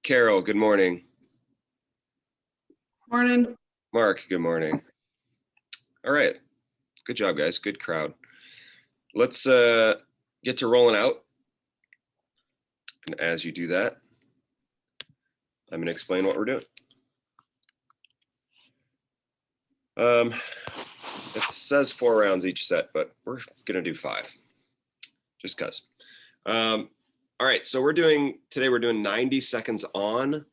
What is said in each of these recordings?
Carol, good morning. Morning. Mark, good morning. All right, good job, guys. Good crowd. Let's get to rolling out. And as you do that, I'm going to explain what we're doing. It says 4 rounds each set, but we're going to do 5, just because. All right, so today we're doing 90 seconds on,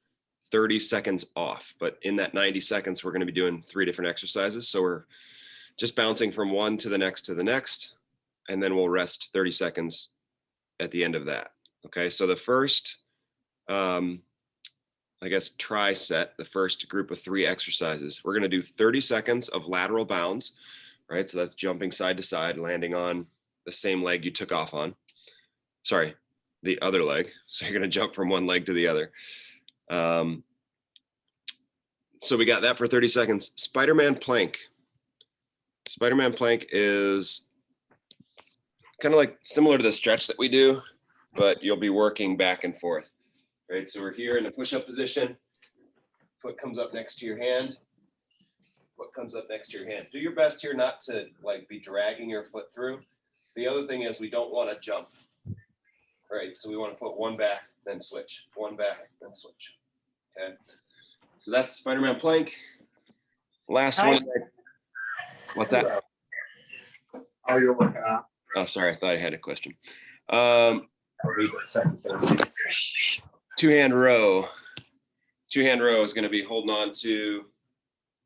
30 seconds off. But in that 90 seconds, we're going to be doing 3 different exercises. So we're just bouncing from one to the next, and then we'll rest 30 seconds at the end of that. Okay, so the first, I guess, try set, the first group of 3 exercises, we're going to do 30 seconds of lateral bounds, right? So that's jumping side to side, landing on the same leg you took off on. Sorry, the other leg. So you're going to jump from one leg to the other. So we got that for 30 seconds. Spider-Man plank. Spider-Man plank is kind of like similar to the stretch that we do, but you'll be working back and forth, right? So we're here in the push-up position. Foot comes up next to your hand. Foot comes up next to your hand. Do your best here not to like be dragging your foot through. The other thing is we don't want to jump, right? So we want to put one back, then switch, one back, then switch. Okay. So that's Spider-Man plank. Last one. What's that? Oh, you're working out. Oh, sorry. I thought I had a question. Two-hand row. Two-hand row is going to be holding on to,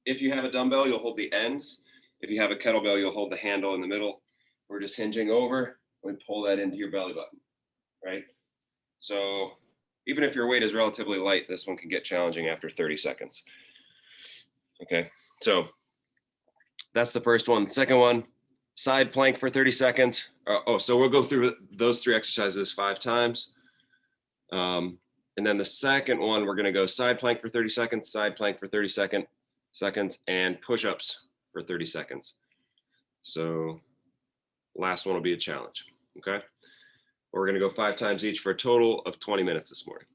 if you have a dumbbell, you'll hold the ends. If you have a kettlebell, you'll hold the handle in the middle. We're just hinging over and pull that into your belly button, right? So even if your weight is relatively light, this one can get challenging after 30 seconds. Okay, so that's the first one. Second one, side plank for 30 seconds. So we'll go through those 3 exercises 5 times. And then the second one, we're gonna go side plank for 30 seconds, side plank for 30 seconds, and push-ups for 30 seconds. So last one will be a challenge, okay? We're gonna go 5 times each for a total of 20 minutes this morning.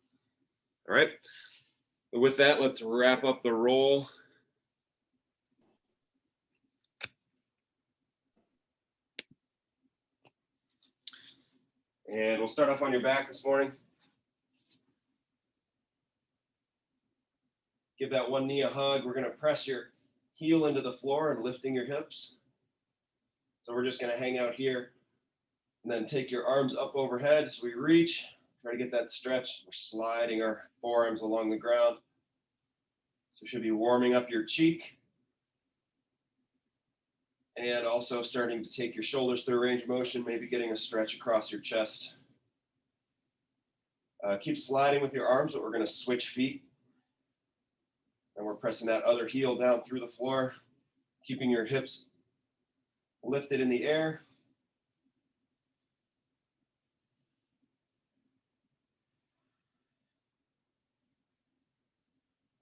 All right, with that, let's wrap up the roll. And we'll start off on your back this morning. Give that one knee a hug. We're going to press your heel into the floor and lifting your hips. So we're just going to hang out here and then take your arms up overhead as we reach. Try to get that stretch. We're sliding our forearms along the ground. So we should be warming up your cheek. And also starting to take your shoulders through range of motion, maybe getting a stretch across your chest. Keep sliding with your arms, but we're going to switch feet. And we're pressing that other heel down through the floor, keeping your hips lifted in the air.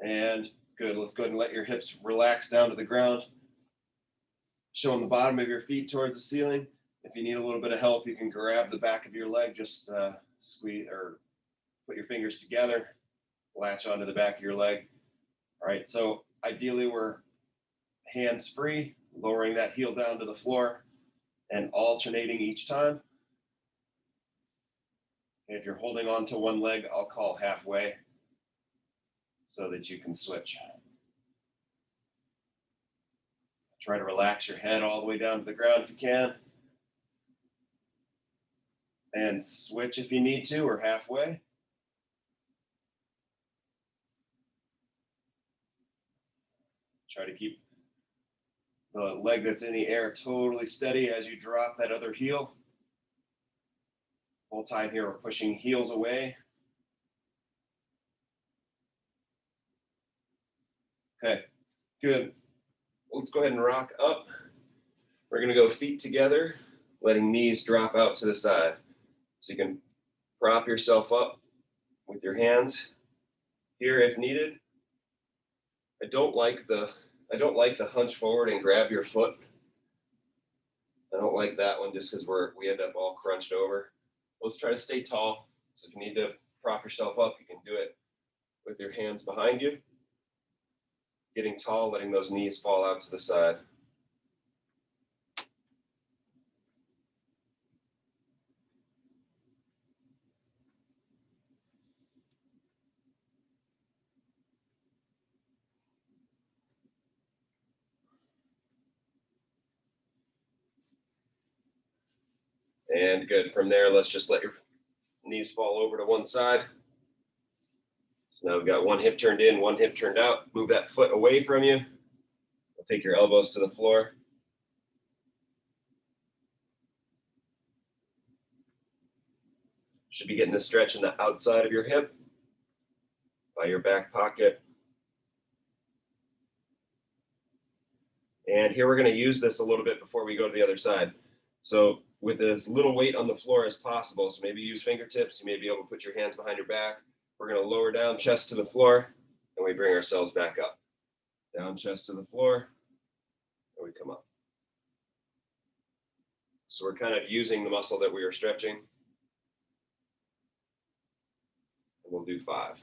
And good, let's go ahead and let your hips relax down to the ground. Showing the bottom of your feet towards the ceiling. If you need a little bit of help, you can grab the back of your leg, just squeeze or put your fingers together, latch onto the back of your leg. All right, so ideally we're hands free, lowering that heel down to the floor and alternating each time. And if you're holding on to one leg, I'll call halfway so that you can switch. Try to relax your head all the way down to the ground if you can. And switch if you need to, or halfway. Try to keep the leg that's in the air totally steady as you drop that other heel. Whole time here, we're pushing heels away. Okay, good. Let's go ahead and rock up. We're gonna go feet together, letting knees drop out to the side. So you can prop yourself up with your hands here if needed. I don't like the hunch forward and grab your foot. I don't like that one just because we end up all crunched over. Let's try to stay tall. So if you need to prop yourself up, you can do it. your hands behind you. Getting tall, letting those knees fall out to the side. And good. From there, let's just let your knees fall over to one side. So now we've got one hip turned in, one hip turned out. Move that foot away from you. Take your elbows to the floor. Should be getting the stretch in the outside of your hip by your back pocket. And here we're going to use this a little bit before we go to the other side. So with as little weight on the floor as possible, so maybe use fingertips, you may be able to put your hands behind your back. We're going to lower down, chest to the floor, and we bring ourselves back up. Down, chest to the floor, and we come up. So we're kind of using the muscle that we were stretching. And we'll do 5.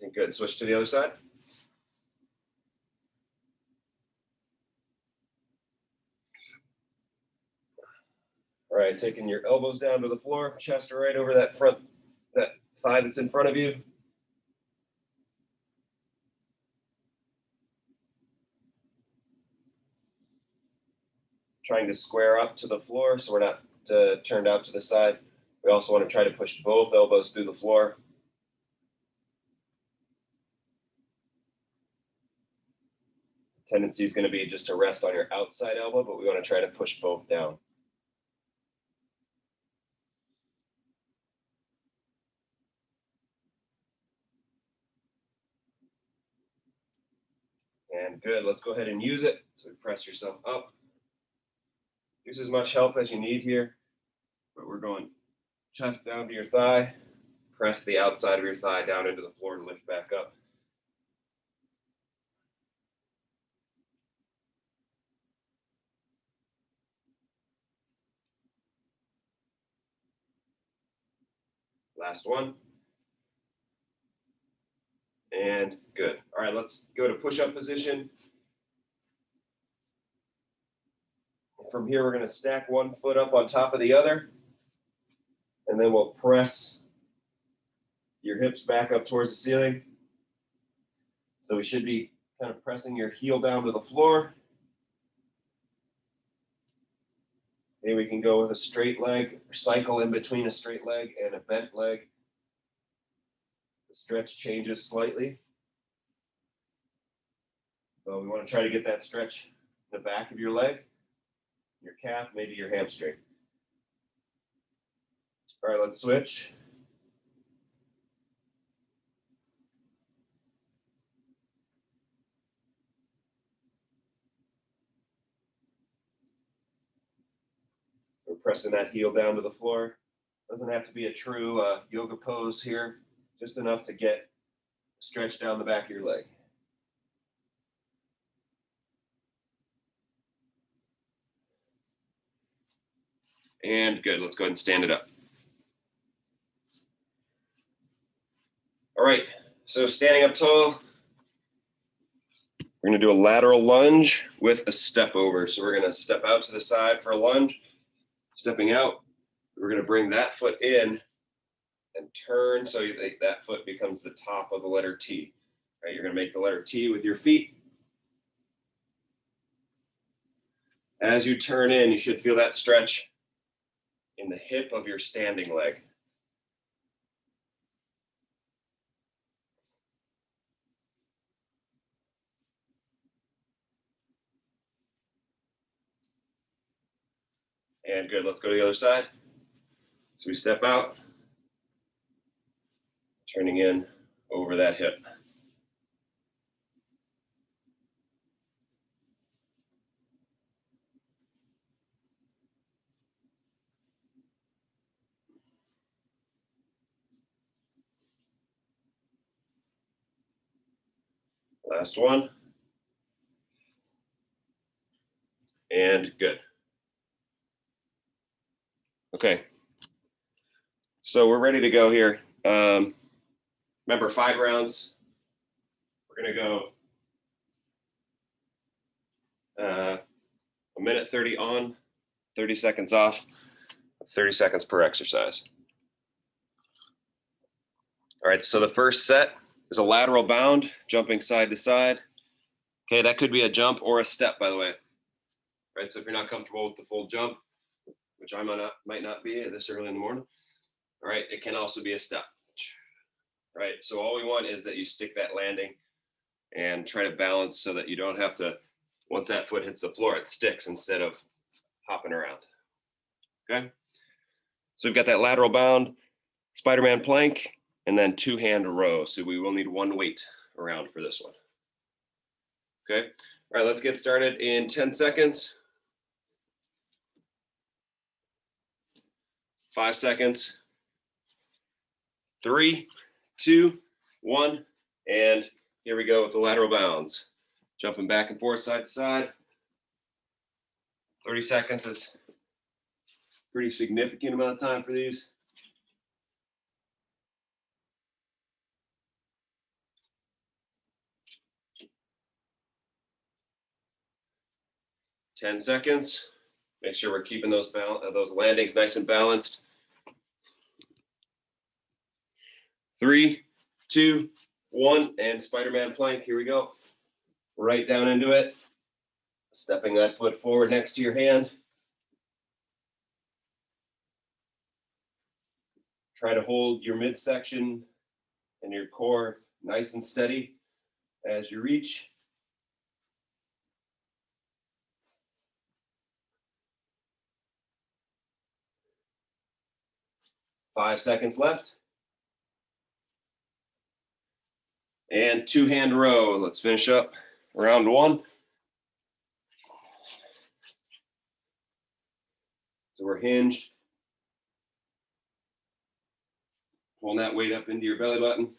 And good. Switch to the other side. All right, taking your elbows down to the floor, chest right over that thigh that's in front of you. Trying to square up to the floor so we're not turned out to the side. We also want to try to push both elbows through the floor. Tendency is going to be just to rest on your outside elbow, but we want to try to push both down. And good, let's go ahead and use it. So press yourself up. Use as much help as you need here, but we're going chest down to your thigh. Press the outside of your thigh down into the floor and lift back up. Last one. And good. All right, let's go to push-up position. From here, we're going to stack one foot up on top of the other, and then we'll press your hips back up towards the ceiling. So we should be kind of pressing your heel down to the floor. Maybe we can go with a straight leg, or cycle in between a straight leg and a bent leg. The stretch changes slightly. So we want to try to get that stretch in the back of your leg, your calf, maybe your hamstring. All right, let's switch. We're pressing that heel down to the floor. Doesn't have to be a true yoga pose here, just enough to get stretch down the back of your leg. And good, let's go ahead and stand it up. All right, so standing up tall, we're gonna do a lateral lunge with a step over. So we're gonna step out to the side for a lunge, stepping out. We're gonna bring that foot in and turn so that foot becomes the top of the letter T. All right, you're gonna make the letter T with your feet. As you turn in, you should feel that stretch in the hip of your standing leg. And good, let's go to the other side. So we step out, turning in over that hip. Last one. And good. Okay. So we're ready to go here. Remember, 5 rounds. We're gonna go 1:30 on, 30 seconds off, 30 seconds per exercise. All right, so the first set is a lateral bound, jumping side to side. Okay, that could be a jump or a step, by the way. All right, so if you're not comfortable with the full jump, which I might not be this early in the morning, all right, it can also be a step. Right, so all we want is that you stick that landing and try to balance so that you don't have to, once that foot hits the floor, it sticks instead of hopping around. Okay, so we've got that lateral bound, Spider-Man plank, and then 2-hand row. So we will need 1 weight around for this one. Okay, all right, let's get started in 10 seconds. 5 seconds. 3, 2, 1, and here we go with the lateral bounds. Jumping back and forth side to side. 30 seconds is a pretty significant amount of time for these. Ten seconds. Make sure we're keeping those landings nice and balanced. 3, 2, 1, and Spider-Man plank. Here we go. Right down into it. Stepping that foot forward next to your hand. Try to hold your midsection and your core nice and steady as you reach. Five seconds left. And 2-hand row. Let's finish up round 1. So we're hinged. Pulling that weight up into your belly button.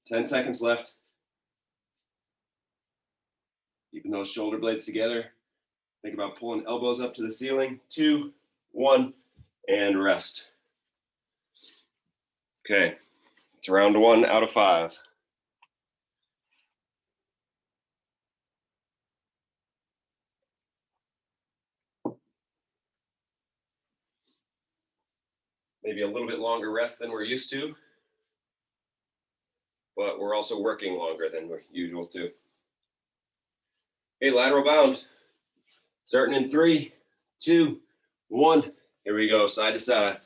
Ten seconds left. Keeping those shoulder blades together. Think about pulling elbows up to the ceiling. 2, 1, and rest. Okay, it's round 1 out of 5. Maybe a little bit longer rest than we're used to, but we're also working longer than we're usual too. Okay, lateral bound. Starting in 3, 2, 1. Here we go, side to side.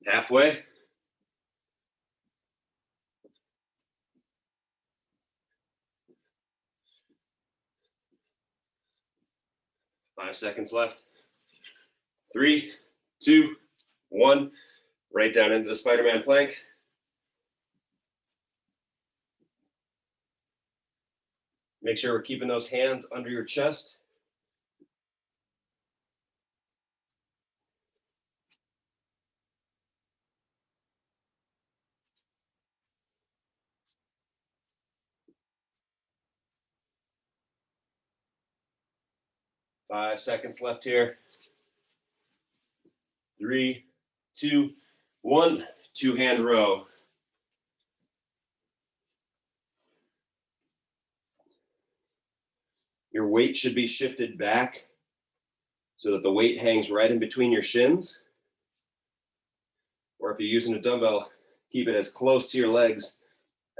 Halfway. Five seconds left. 3, 2, 1. Right down into the Spider-Man plank. Make sure we're keeping those hands under your chest. Five seconds left here. 3, 2, 1. 2-hand row. Your weight should be shifted back so that the weight hangs right in between your shins. Or if you're using a dumbbell, keep it as close to your legs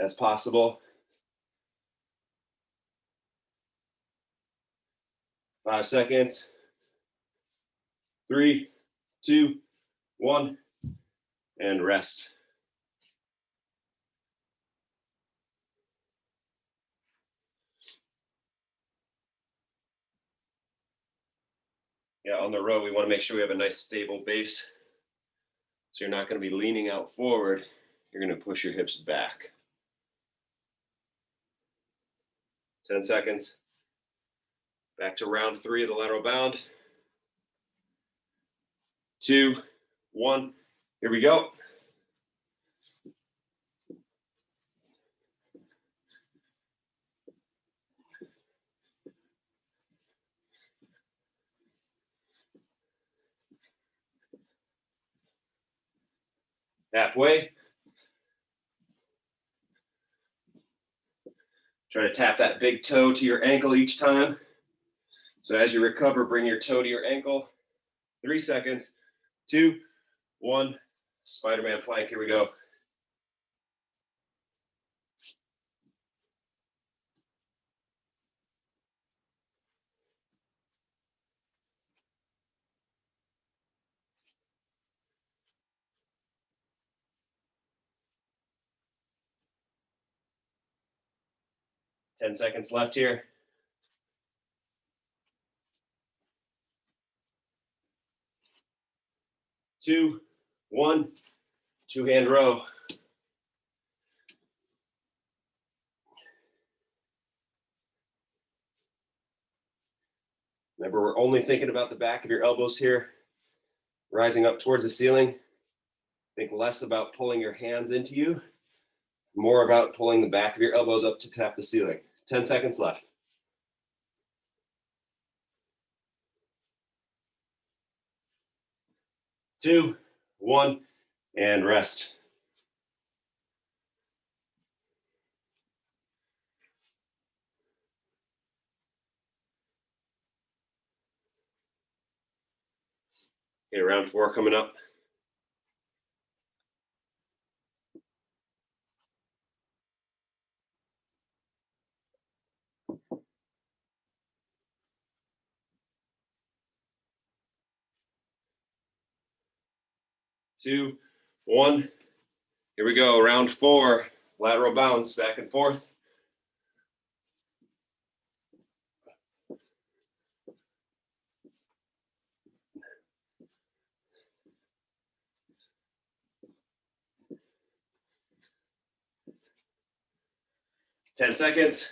as possible. 5 seconds. 3, 2, 1, and rest. Yeah, on the row, we want to make sure we have a nice stable base. So you're not going to be leaning out forward. You're going to push your hips back. 10 seconds. Back to round 3 of the lateral bound. 2, 1. Here we go. Halfway. Try to tap that big toe to your ankle each time. So as you recover, bring your toe to your ankle. 3 seconds. 2, 1. Spider-Man plank. Here we go. Ten seconds left here. Two, one, two-hand row. Remember, we're only thinking about the back of your elbows here, rising up towards the ceiling. Think less about pulling your hands into you, more about pulling the back of your elbows up to tap the ceiling. 10 seconds left. 2, 1, and rest. Okay, round 4 coming up. Two, one. Here we go. Round 4. Lateral bounce, back and forth. Ten seconds.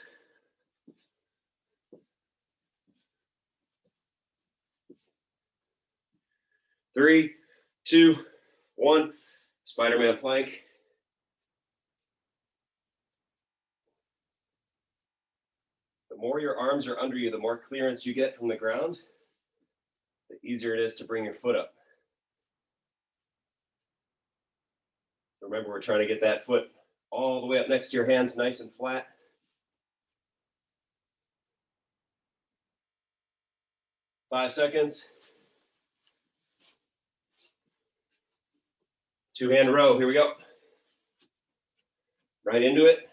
3, 2, 1. Spider-Man plank. The more your arms are under you, the more clearance you get from the ground, the easier it is to bring your foot up. Remember, we're trying to get that foot all the way up next to your hands, nice and flat. Five seconds. Two-hand row, here we go. Right into it.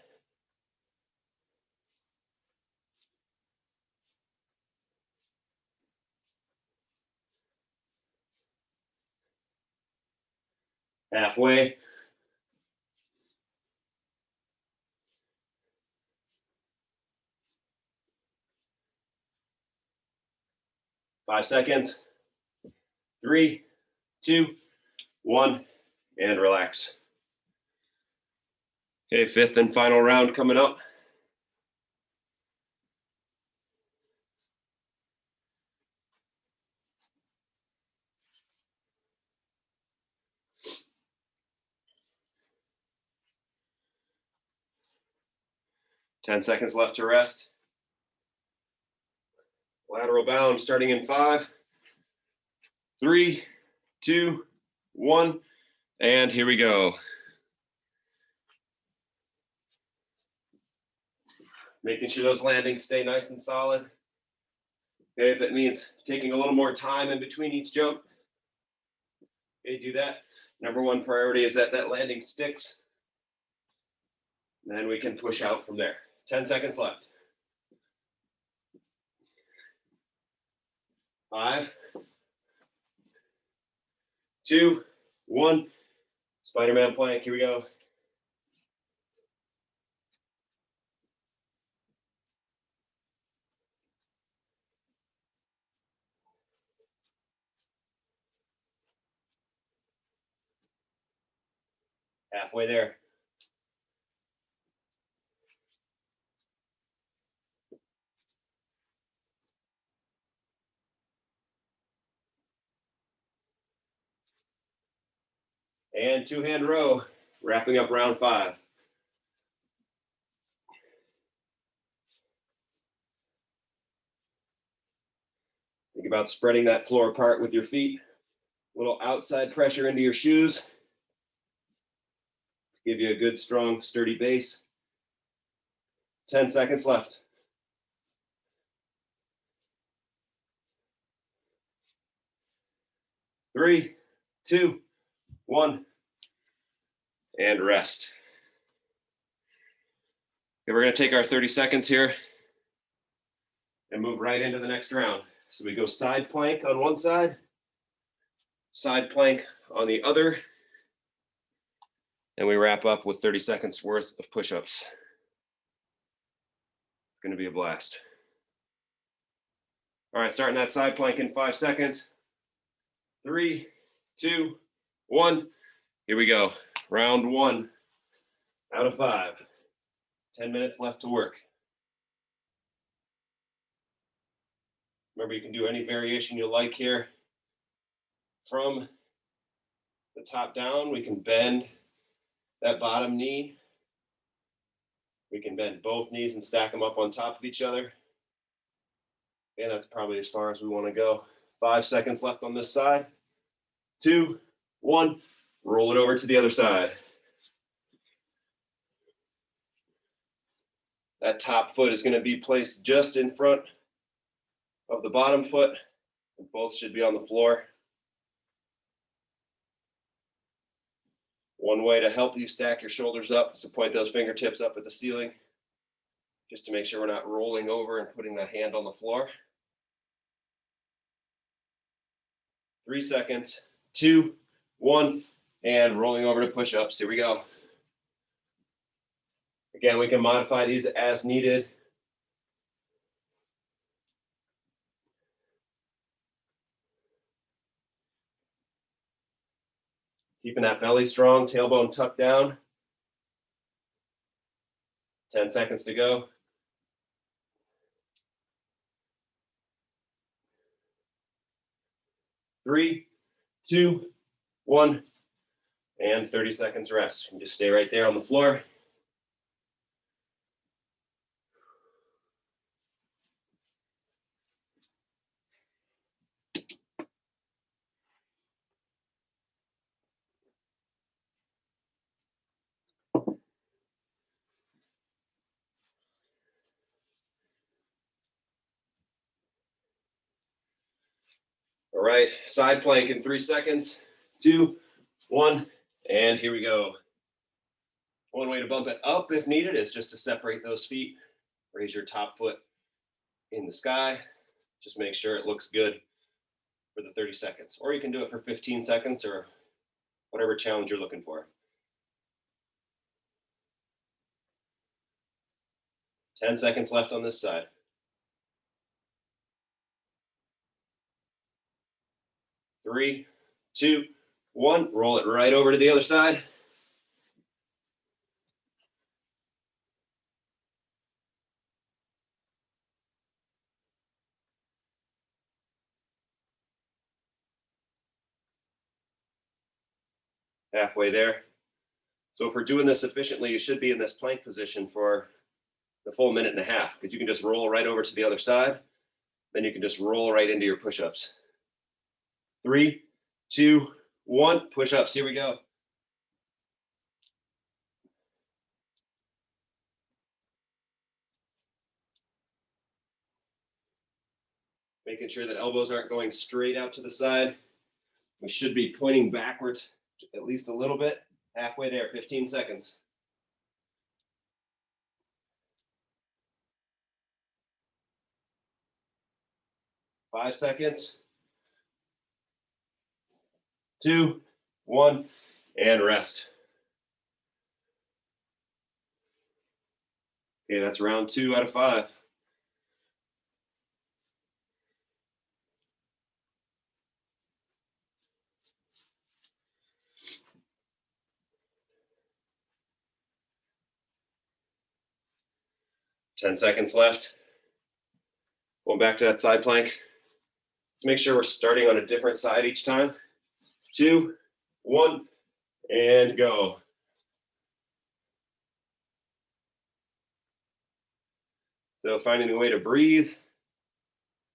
Halfway. Five seconds. 3, 2, 1, and relax. Okay, 5th and final round coming up. Ten seconds left to rest. Lateral bound starting in 5, 3, 2, 1, and here we go. Making sure those landings stay nice and solid. Okay, if it means taking a little more time in between each jump, okay, do that. Number 1 priority is that that landing sticks. Then we can push out from there. 10 seconds left. 5, 2, 1. Spider-Man plank, here we go. Halfway there. And two-hand row, wrapping up round 5. Think about spreading that floor apart with your feet. A little outside pressure into your shoes. Give you a good, strong, sturdy base. 10 seconds left. 3, 2, 1, and rest. Okay, we're going to take our 30 seconds here and move right into the next round. So we go side plank on one side, side plank on the other, and we wrap up with 30 seconds worth of push-ups. It's going to be a blast. All right, starting that side plank in 5 seconds. 3, 2, 1. Here we go. Round 1 out of 5. 10 minutes left to work. Remember, you can do any variation you like here. From the top down, we can bend that bottom knee. We can bend both knees and stack them up on top of each other. And that's probably as far as we want to go. 5 seconds left on this side. 2, 1, roll it over to the other side. That top foot is going to be placed just in front of the bottom foot. And both should be on the floor. One way to help you stack your shoulders up is to point those fingertips up at the ceiling, just to make sure we're not rolling over and putting the hand on the floor. 3 seconds, 2, 1, and rolling over to push-ups. Here we go. Again, we can modify these as needed. Keeping that belly strong, tailbone tucked down. 10 seconds to go. 3, 2, 1, and 30 seconds rest. And just stay right there on the floor. All right, side plank in 3 seconds, 2, 1, and here we go. One way to bump it up if needed is just to separate those feet. Raise your top foot in the sky. Just make sure it looks good for the 30 seconds. Or you can do it for 15 seconds or whatever challenge you're looking for. 10 seconds left on this side. 3, 2, 1. Roll it right over to the other side. Halfway there. So if we're doing this efficiently, you should be in this plank position for the full 1.5 minutes, because you can just roll right over to the other side. Then you can just roll right into your push-ups. 3, 2, 1, push-ups. Here we go. Making sure that elbows aren't going straight out to the side. We should be pointing backwards at least a little bit. Halfway there, 15 seconds. 5 seconds. 2, 1, and rest. Okay, that's round 2 out of 5. Ten seconds left. Going back to that side plank. Let's make sure we're starting on a different side each time. 2, 1, And go. So finding a way to breathe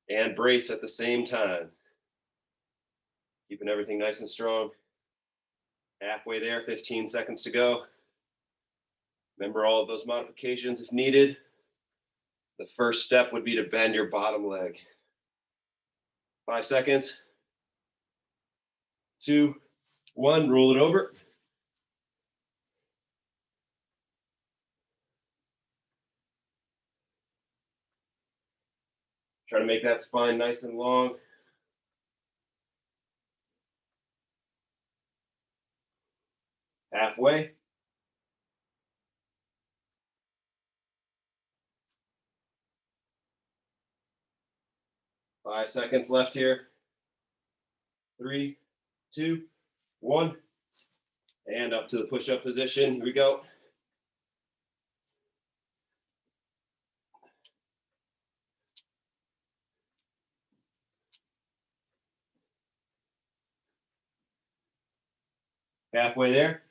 and brace at the same time. Keeping everything nice and strong. Halfway there, 15 seconds to go. Remember all of those modifications if needed. The first step would be to bend your bottom leg. 5 seconds. 2, 1, roll it over. Try to make that spine nice and long. Halfway. Five seconds left here. 3, 2, 1. And up to the push-up position. Here we go. Halfway there.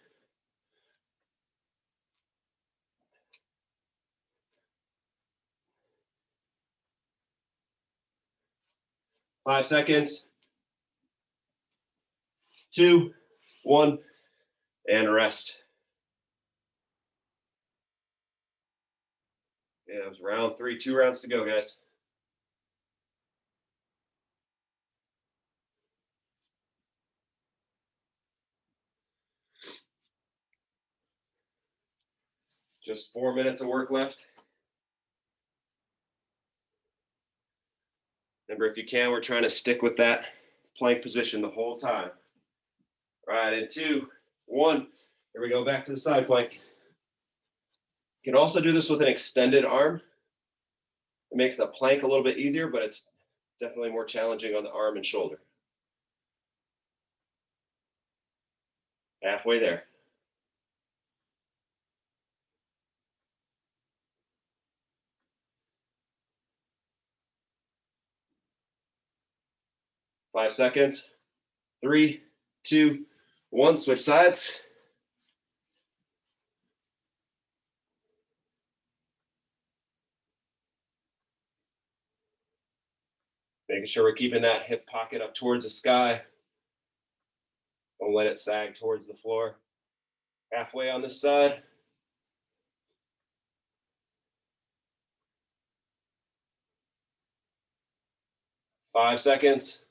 Five seconds. 2, 1, and rest. Yeah, it was round 3, 2 rounds to go, guys. Just 4 minutes of work left. Remember, if you can, we're trying to stick with that plank position the whole time. All right, in 2, 1. Here we go, back to the side plank. You can also do this with an extended arm. It makes the plank a little bit easier, but it's definitely more challenging on the arm and shoulder. Halfway there. Five seconds. 3, 2, 1. Switch sides. Making sure we're keeping that hip pocket up towards the sky. Don't let it sag towards the floor. Halfway on this side. Five seconds.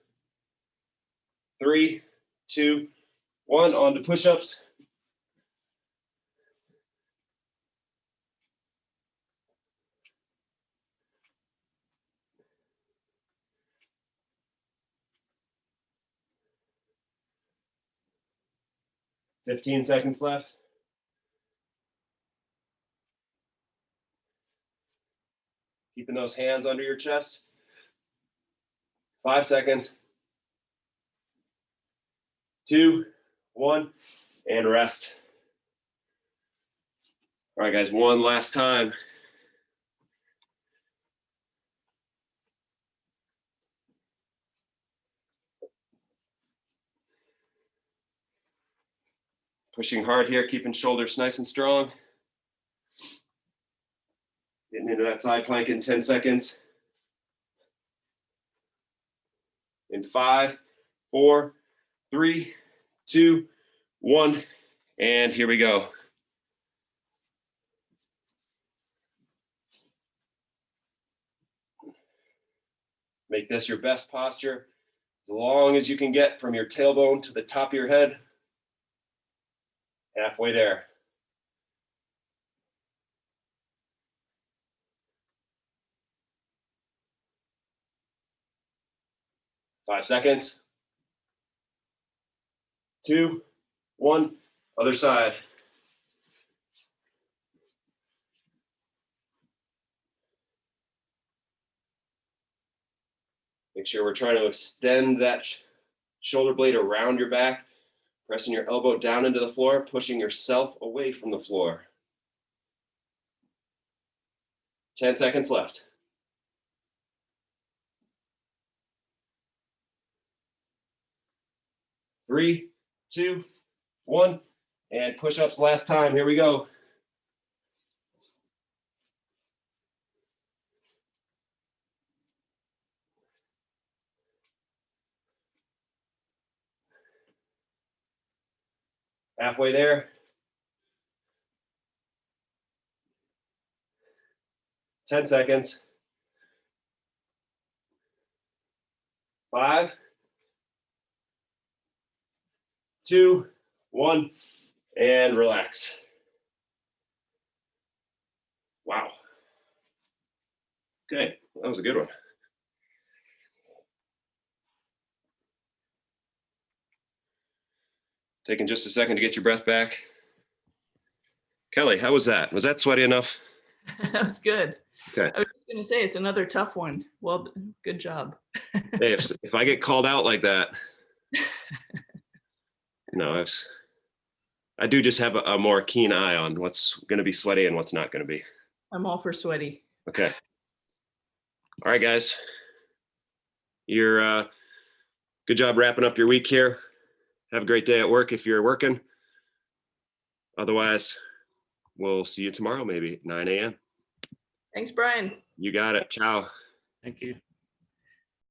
3, 2, 1. On to push-ups. Fifteen seconds left. Keeping those hands under your chest. 5 seconds. 2, 1, and rest. All right, guys, one last time. Pushing hard here, keeping shoulders nice and strong. Getting into that side plank in 10 seconds. In 5, 4, 3, 2, 1, and here we go. Make this your best posture, as long as you can get from your tailbone to the top of your head. Halfway there. Five seconds. 2, 1, other side. Make sure we're trying to extend that shoulder blade around your back, pressing your elbow down into the floor, pushing yourself away from the floor. 10 seconds left. 3, 2, 1, And push-ups last time. Here we go. Halfway there. 10 seconds. 5, 2, 1, and relax. Wow. Okay, that was a good one. Taking just a second to get your breath back. Kelly, how was that? Was that sweaty enough? That was good. Okay. I was just going to say, it's another tough one. Well, good job. Hey, if I get called out like that, I do just have a more keen eye on what's going to be sweaty and what's not going to be. I'm all for sweaty. Okay. All right, guys. You're good job wrapping up your week here. Have a great day at work if you're working. Otherwise, we'll see you tomorrow, maybe at 9 a.m. Thanks, Brian. You got it. Ciao. Thank you.